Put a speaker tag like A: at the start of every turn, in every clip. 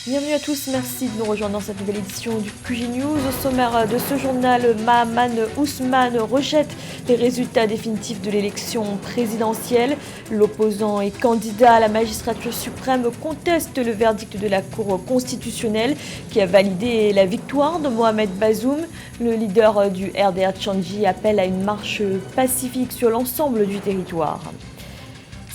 A: Bienvenue à tous, merci de nous rejoindre dans cette nouvelle édition du QG News. Au sommaire de ce journal, Mahaman Ousmane rejette les résultats définitifs de l'élection présidentielle. L'opposant et candidat à la magistrature suprême conteste le verdict de la Cour constitutionnelle qui a validé la victoire de Mohamed Bazoum. Le leader du RDR Tchandji appelle à une marche pacifique sur l'ensemble du territoire.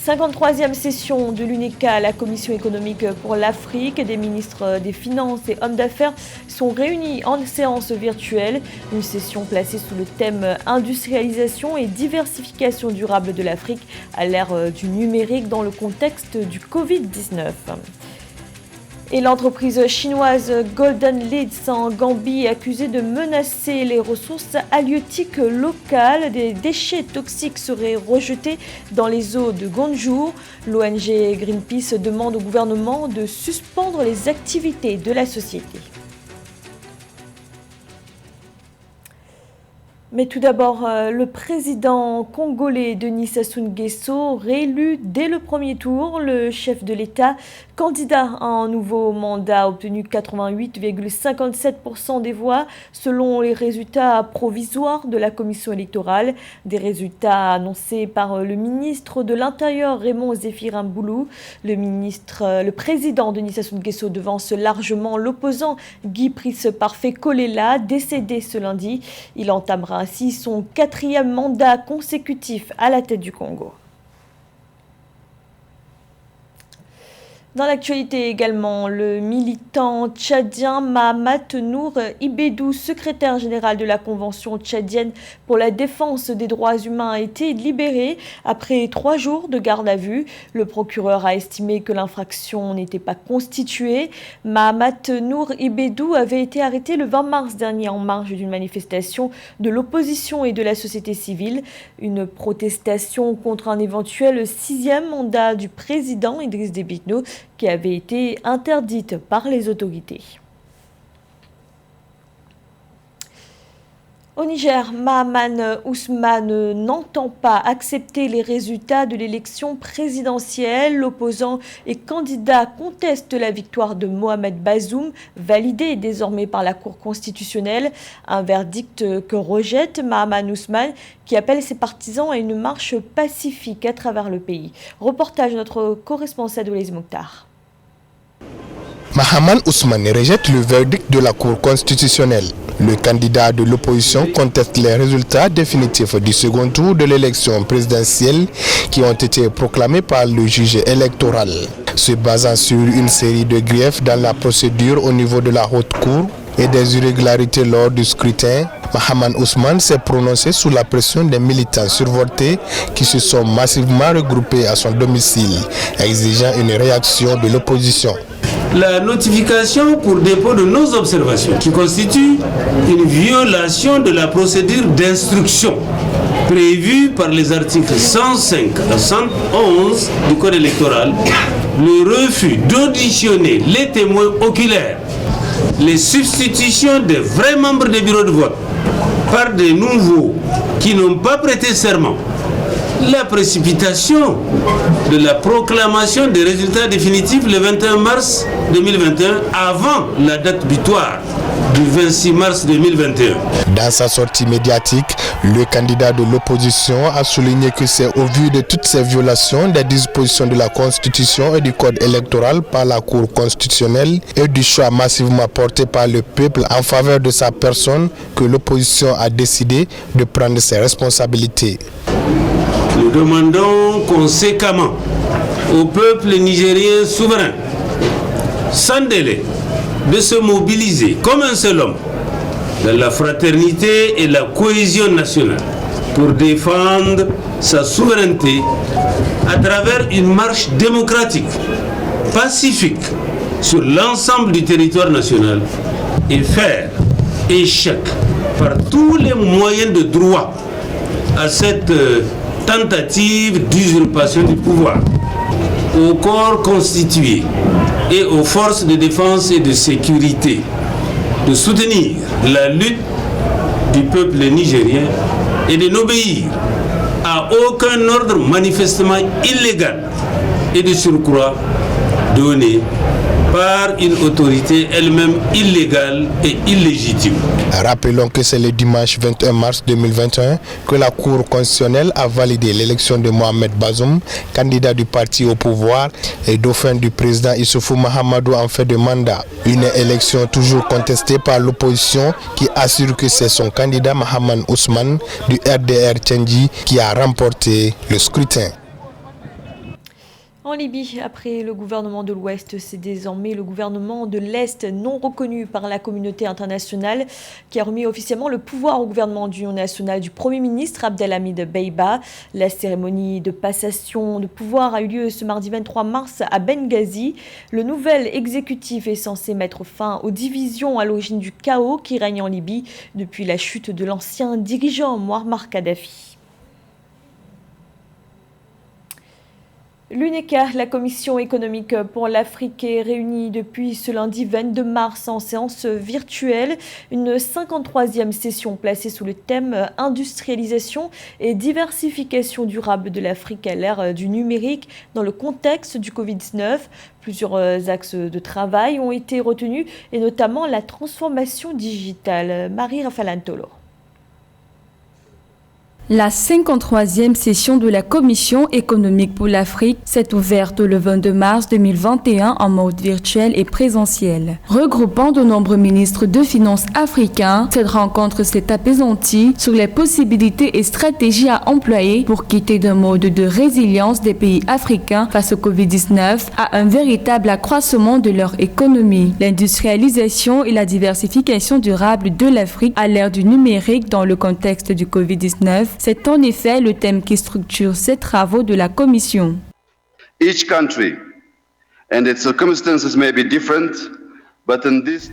A: 53e session de l'UNECA, la Commission économique pour l'Afrique. Des ministres des Finances et hommes d'affaires sont réunis en séance virtuelle. Une session placée sous le thème industrialisation et diversification durable de l'Afrique à l'ère du numérique dans le contexte du Covid-19. Et l'entreprise chinoise Golden Leads en Gambie est accusée de menacer les ressources halieutiques locales. Des déchets toxiques seraient rejetés dans les eaux de Gonjour. L'ONG Greenpeace demande au gouvernement de suspendre les activités de la société. Mais tout d'abord, le président congolais Denis Sassou Nguesso, réélu dès le premier tour, le chef de l'État, candidat à un nouveau mandat, a obtenu 88,57% des voix selon les résultats provisoires de la commission électorale. Des résultats annoncés par le ministre de l'Intérieur Raymond Zéphirin Boulou. Le président Denis Sassou Nguesso devance largement l'opposant Guy Brice Parfait Kolela, décédé ce lundi. Il entamera ainsi son 4e mandat consécutif à la tête du Congo. Dans l'actualité également, le militant tchadien Mahamat Nour Ibedou, secrétaire général de la Convention tchadienne pour la défense des droits humains, a été libéré après 3 jours de garde à vue. Le procureur a estimé que l'infraction n'était pas constituée. Mahamat Nour Ibedou avait été arrêté le 20 mars dernier en marge d'une manifestation de l'opposition et de la société civile. Une protestation contre un éventuel 6e mandat du président Idriss Déby Itno qui avait été interdite par les autorités. Au Niger, Mahaman Ousmane n'entend pas accepter les résultats de l'élection présidentielle. L'opposant et candidat conteste la victoire de Mohamed Bazoum, validée désormais par la Cour constitutionnelle. Un verdict que rejette Mahaman Ousmane, qui appelle ses partisans à une marche pacifique à travers le pays. Reportage de notre correspondant Oulaïs Mokhtar.
B: Mahaman Ousmane rejette le verdict de la Cour constitutionnelle. Le candidat de l'opposition conteste les résultats définitifs du second tour de l'élection présidentielle qui ont été proclamés par le juge électoral. Se basant sur une série de griefs dans la procédure au niveau de la haute cour et des irrégularités lors du scrutin, Mahaman Ousmane s'est prononcé sous la pression des militants survoltés qui se sont massivement regroupés à son domicile, exigeant une réaction de l'opposition.
C: La notification pour dépôt de nos observations, qui constitue une violation de la procédure d'instruction prévue par les articles 105 à 111 du Code électoral, le refus d'auditionner les témoins oculaires, les substitutions des vrais membres des bureaux de vote par des nouveaux qui n'ont pas prêté serment, la précipitation de la proclamation des résultats définitifs le 21 mars 2021 avant la date butoir du 26 mars 2021.
B: Dans sa sortie médiatique, le candidat de l'opposition a souligné que c'est au vu de toutes ces violations des dispositions de la Constitution et du Code électoral par la Cour constitutionnelle et du choix massivement porté par le peuple en faveur de sa personne que l'opposition a décidé de prendre ses responsabilités.
C: Nous demandons conséquemment au peuple nigérien souverain, sans délai, de se mobiliser comme un seul homme dans la fraternité et la cohésion nationale pour défendre sa souveraineté à travers une marche démocratique, pacifique sur l'ensemble du territoire national et faire échec par tous les moyens de droit à cette tentative d'usurpation du pouvoir au corps constitué et aux forces de défense et de sécurité de soutenir la lutte du peuple nigérien et de n'obéir à aucun ordre manifestement illégal et de surcroît donné par une autorité elle-même illégale et illégitime.
B: Rappelons que c'est le dimanche 21 mars 2021 que la Cour constitutionnelle a validé l'élection de Mohamed Bazoum, candidat du parti au pouvoir et dauphin du président Issoufou Mahamadou en fin de mandat. Une élection toujours contestée par l'opposition qui assure que c'est son candidat Mahaman Ousmane du RDR Tchendji qui a remporté le scrutin.
A: En Libye, après le gouvernement de l'Ouest, c'est désormais le gouvernement de l'Est, non reconnu par la communauté internationale, qui a remis officiellement le pouvoir au gouvernement d'union nationale du Premier ministre Abdelhamid Beiba. La cérémonie de passation de pouvoir a eu lieu ce mardi 23 mars à Benghazi. Le nouvel exécutif est censé mettre fin aux divisions à l'origine du chaos qui règne en Libye depuis la chute de l'ancien dirigeant Mouammar Kadhafi. L'UNECA, la Commission économique pour l'Afrique, est réunie depuis ce lundi 22 mars en séance virtuelle. Une 53e session placée sous le thème « Industrialisation et diversification durable de l'Afrique à l'ère du numérique dans le contexte du Covid-19 ». Plusieurs axes de travail ont été retenus et notamment la transformation digitale. Marie Rafalantolo.
D: La 53e session de la Commission économique pour l'Afrique s'est ouverte le 22 mars 2021 en mode virtuel et présentiel. Regroupant de nombreux ministres de finances africains, cette rencontre s'est apaisantie sur les possibilités et stratégies à employer pour quitter d'un mode de résilience des pays africains face au Covid-19 à un véritable accroissement de leur économie. L'industrialisation et la diversification durable de l'Afrique à l'ère du numérique dans le contexte du Covid-19, c'est en effet le thème qui structure ces travaux de la Commission.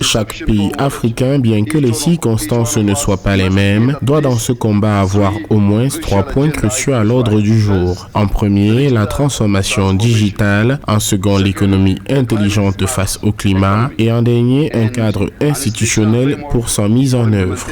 E: Chaque pays africain, bien que les circonstances ne soient pas les mêmes, doit dans ce combat avoir au moins 3 points cruciaux à l'ordre du jour. En premier, la transformation digitale. En second, l'économie intelligente face au climat. Et en dernier, un cadre institutionnel pour sa mise en œuvre.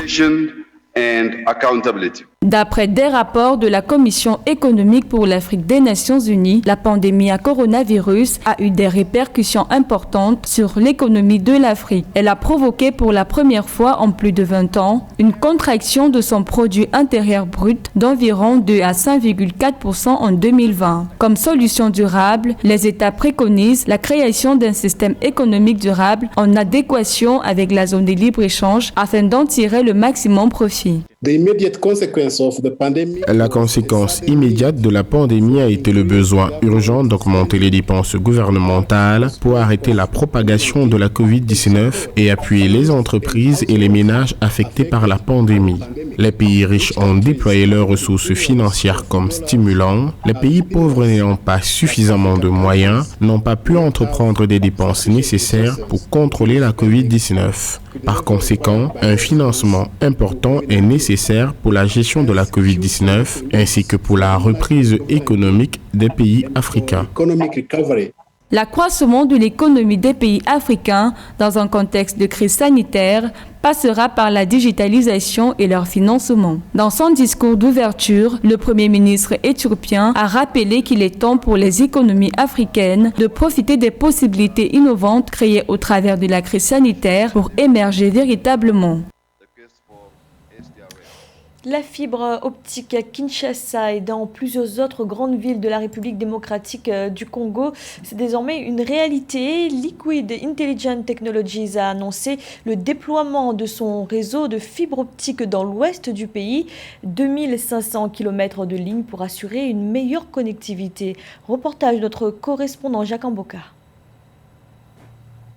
D: D'après des rapports de la Commission économique pour l'Afrique des Nations Unies, la pandémie à coronavirus a eu des répercussions importantes sur l'économie de l'Afrique. Elle a provoqué pour la première fois en plus de 20 ans une contraction de son produit intérieur brut d'environ 2 à 5,4% en 2020. Comme solution durable, les États préconisent la création d'un système économique durable en adéquation avec la zone de libre-échange afin d'en tirer le maximum profit.
E: La conséquence immédiate de la pandémie a été le besoin urgent d'augmenter les dépenses gouvernementales pour arrêter la propagation de la COVID-19 et appuyer les entreprises et les ménages affectés par la pandémie. Les pays riches ont déployé leurs ressources financières comme stimulants. Les pays pauvres n'ayant pas suffisamment de moyens n'ont pas pu entreprendre des dépenses nécessaires pour contrôler la COVID-19. Par conséquent, un financement important est nécessaire pour la gestion de la COVID-19 ainsi que pour la reprise économique des pays africains.
D: L'accroissement de l'économie des pays africains dans un contexte de crise sanitaire passera par la digitalisation et leur financement. Dans son discours d'ouverture, le Premier ministre éthiopien a rappelé qu'il est temps pour les économies africaines de profiter des possibilités innovantes créées au travers de la crise sanitaire pour émerger véritablement.
A: La fibre optique à Kinshasa et dans plusieurs autres grandes villes de la République démocratique du Congo, c'est désormais une réalité. Liquid Intelligent Technologies a annoncé le déploiement de son réseau de fibre optique dans l'ouest du pays, 2500 km de lignes pour assurer une meilleure connectivité. Reportage de notre correspondant Jacques Amboka.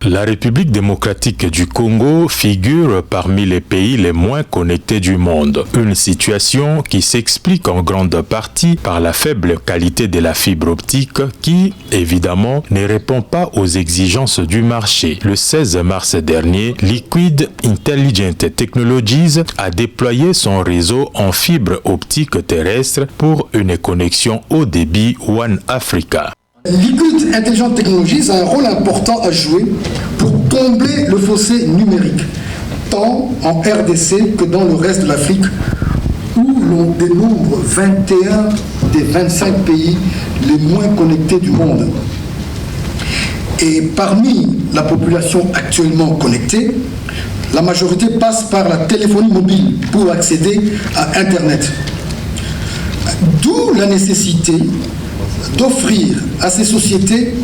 F: La République démocratique du Congo figure parmi les pays les moins connectés du monde. Une situation qui s'explique en grande partie par la faible qualité de la fibre optique qui, évidemment, ne répond pas aux exigences du marché. Le 16 mars dernier, Liquid Intelligent Technologies a déployé son réseau en fibre optique terrestre pour une connexion haut débit One Africa.
G: Liquid Intelligent Technologies a un rôle important à jouer pour combler le fossé numérique, tant en RDC que dans le reste de l'Afrique, où l'on dénombre 21 des 25 pays les moins connectés du monde. Et parmi la population actuellement connectée, la majorité passe par la téléphonie mobile pour accéder à Internet. D'où la nécessité d'offrir à ces sociétés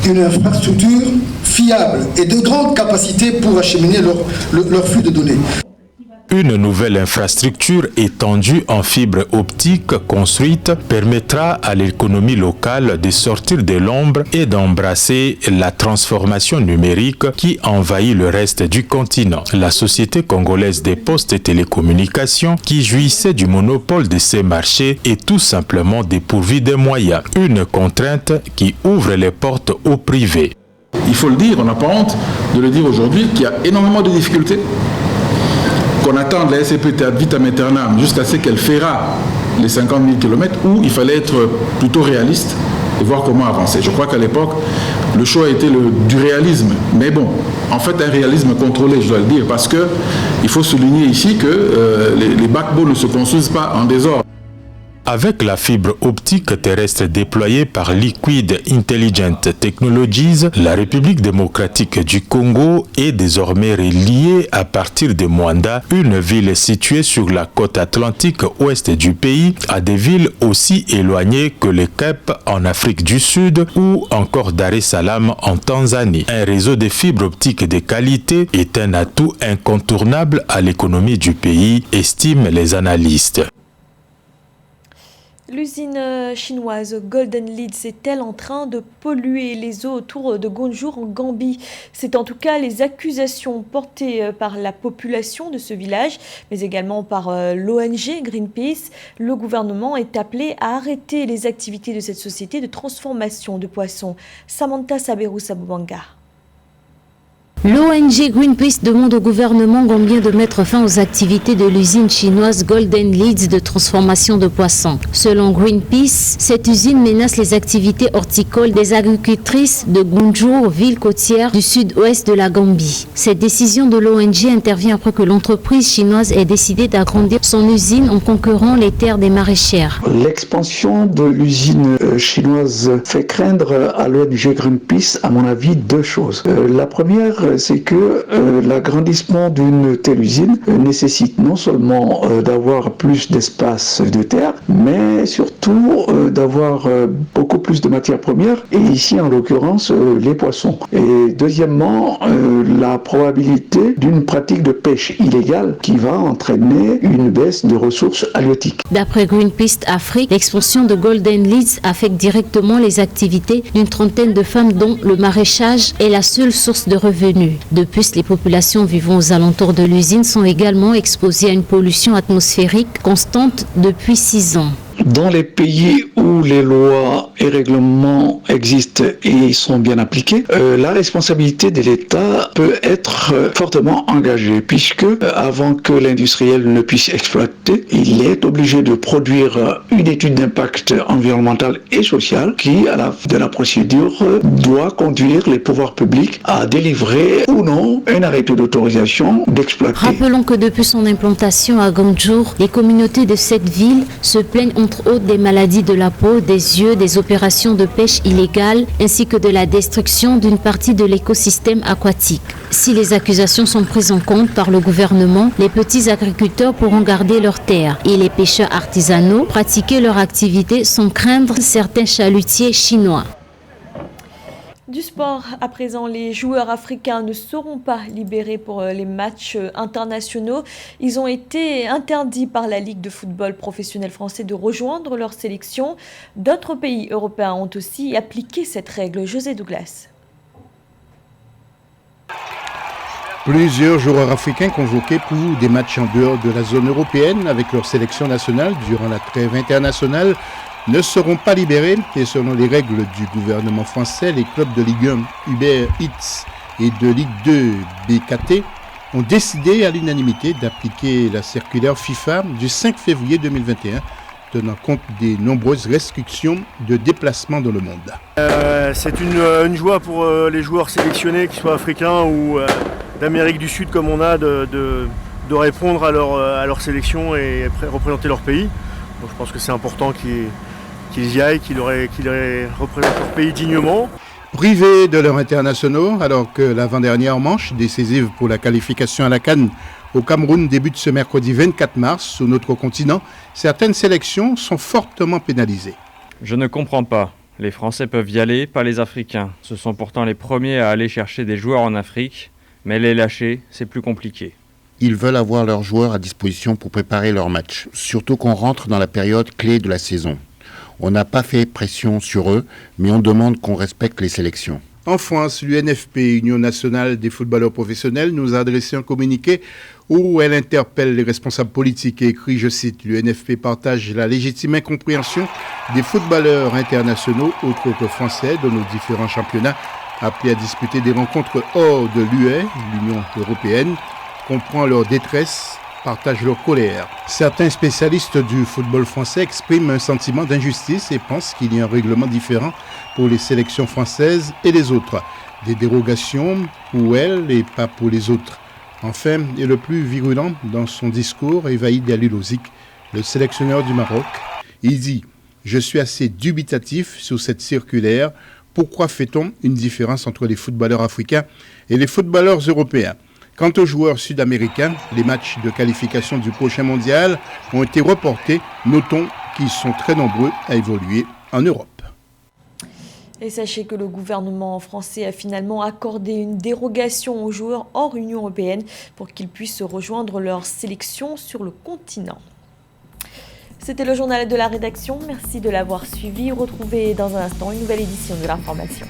G: une infrastructure fiable et de grande capacité pour acheminer leur flux de données.
F: Une nouvelle infrastructure étendue en fibre optique construite permettra à l'économie locale de sortir de l'ombre et d'embrasser la transformation numérique qui envahit le reste du continent. La société congolaise des postes et télécommunications, qui jouissait du monopole de ces marchés, est tout simplement dépourvue de moyens. Une contrainte qui ouvre les portes au privé.
H: Il faut le dire, on n'a pas honte de le dire aujourd'hui, qu'il y a énormément de difficultés. Qu'on attend de la SCPT ad vitam aeternam jusqu'à ce qu'elle fera les 50 000 km, où il fallait être plutôt réaliste et voir comment avancer. Je crois qu'à l'époque, le choix était du réalisme. Mais bon, en fait, un réalisme contrôlé, je dois le dire, parce qu'il faut souligner ici que les backbones ne se construisent pas en désordre.
F: Avec la fibre optique terrestre déployée par Liquid Intelligent Technologies, la République démocratique du Congo est désormais reliée à partir de Mwanda, une ville située sur la côte atlantique ouest du pays, à des villes aussi éloignées que le Cap en Afrique du Sud ou encore Dar es Salaam en Tanzanie. Un réseau de fibres optiques de qualité est un atout incontournable à l'économie du pays, estiment les analystes.
A: L'usine chinoise Golden Leeds est-elle en train de polluer les eaux autour de Gonjour en Gambie? C'est en tout cas les accusations portées par la population de ce village, mais également par l'ONG Greenpeace. Le gouvernement est appelé à arrêter les activités de cette société de transformation de poissons. Samantha Saberou-Sabubanga.
I: L'ONG Greenpeace demande au gouvernement gambien de mettre fin aux activités de l'usine chinoise Golden Leeds de transformation de poissons. Selon Greenpeace, cette usine menace les activités horticoles des agricultrices de Gonjour, ville côtière du sud-ouest de la Gambie. Cette décision de l'ONG intervient après que l'entreprise chinoise ait décidé d'agrandir son usine en conquérant les terres des maraîchères.
J: L'expansion de l'usine chinoise fait craindre à l'ONG Greenpeace, à mon avis, deux choses. La première, c'est que l'agrandissement d'une telle usine nécessite non seulement d'avoir plus d'espace de terre, mais surtout d'avoir beaucoup plus de matières premières, et ici en l'occurrence les poissons. Et deuxièmement, la probabilité d'une pratique de pêche illégale qui va entraîner une baisse de ressources halieutiques.
I: D'après Greenpeace Afrique, l'expansion de Golden Leeds affecte directement les activités d'une trentaine de femmes dont le maraîchage est la seule source de revenus. De plus, les populations vivant aux alentours de l'usine sont également exposées à une pollution atmosphérique constante depuis 6 ans.
J: Dans les pays où les lois et règlements existent et sont bien appliqués, la responsabilité de l'État peut être fortement engagée, puisque avant que l'industriel ne puisse exploiter, il est obligé de produire une étude d'impact environnemental et social qui, à la fin de la procédure, doit conduire les pouvoirs publics à délivrer ou non un arrêté d'autorisation d'exploiter.
I: Rappelons que depuis son implantation à Gonjour, les communautés de cette ville se plaignent entre autres des maladies de la peau, des yeux, des opérations de pêche illégales ainsi que de la destruction d'une partie de l'écosystème aquatique. Si les accusations sont prises en compte par le gouvernement, les petits agriculteurs pourront garder leurs terres et les pêcheurs artisanaux pratiquer leur activité sans craindre certains chalutiers chinois.
A: Du sport, à présent, les joueurs africains ne seront pas libérés pour les matchs internationaux. Ils ont été interdits par la Ligue de football professionnel français de rejoindre leur sélection. D'autres pays européens ont aussi appliqué cette règle. José Douglas.
K: Plusieurs joueurs africains convoqués pour des matchs en dehors de la zone européenne avec leur sélection nationale durant la trêve internationale ne seront pas libérés, et selon les règles du gouvernement français, les clubs de Ligue 1 Uber Eats et de Ligue 2 BKT ont décidé à l'unanimité d'appliquer la circulaire FIFA du 5 février 2021, tenant compte des nombreuses restrictions de déplacement dans le monde.
L: C'est une joie pour les joueurs sélectionnés, qu'ils soient africains ou d'Amérique du Sud comme on a, de répondre à leur sélection et représenter leur pays. Donc je pense que c'est important qu'ils y aillent, qu'ils représentent leur pays dignement.
K: Privés de leurs internationaux, alors que l'avant-dernière manche décisive pour la qualification à la CAN au Cameroun débute ce mercredi 24 mars sur notre continent, certaines sélections sont fortement pénalisées.
M: Je ne comprends pas. Les Français peuvent y aller, pas les Africains. Ce sont pourtant les premiers à aller chercher des joueurs en Afrique, mais les lâcher, c'est plus compliqué.
N: Ils veulent avoir leurs joueurs à disposition pour préparer leur match, surtout qu'on rentre dans la période clé de la saison. On n'a pas fait pression sur eux, mais on demande qu'on respecte les sélections.
K: En France, l'UNFP, Union nationale des footballeurs professionnels, nous a adressé un communiqué où elle interpelle les responsables politiques et écrit, je cite, « L'UNFP partage la légitime incompréhension des footballeurs internationaux, autres que français, de nos différents championnats, appelés à disputer des rencontres hors de l'UE, l'Union européenne, comprend leur détresse, partagent leur colère. Certains spécialistes du football français expriment un sentiment d'injustice et pensent qu'il y a un règlement différent pour les sélections françaises et les autres. Des dérogations pour elles et pas pour les autres. Enfin, et le plus virulent dans son discours, Evaïd Alilozic, le sélectionneur du Maroc, il dit « Je suis assez dubitatif sur cette circulaire. Pourquoi fait-on une différence entre les footballeurs africains et les footballeurs européens ?» Quant aux joueurs sud-américains, les matchs de qualification du prochain mondial ont été reportés. Notons qu'ils sont très nombreux à évoluer en Europe.
A: Et sachez que le gouvernement français a finalement accordé une dérogation aux joueurs hors Union européenne pour qu'ils puissent rejoindre leur sélection sur le continent. C'était le journal de la rédaction. Merci de l'avoir suivi. Retrouvez dans un instant une nouvelle édition de l'information.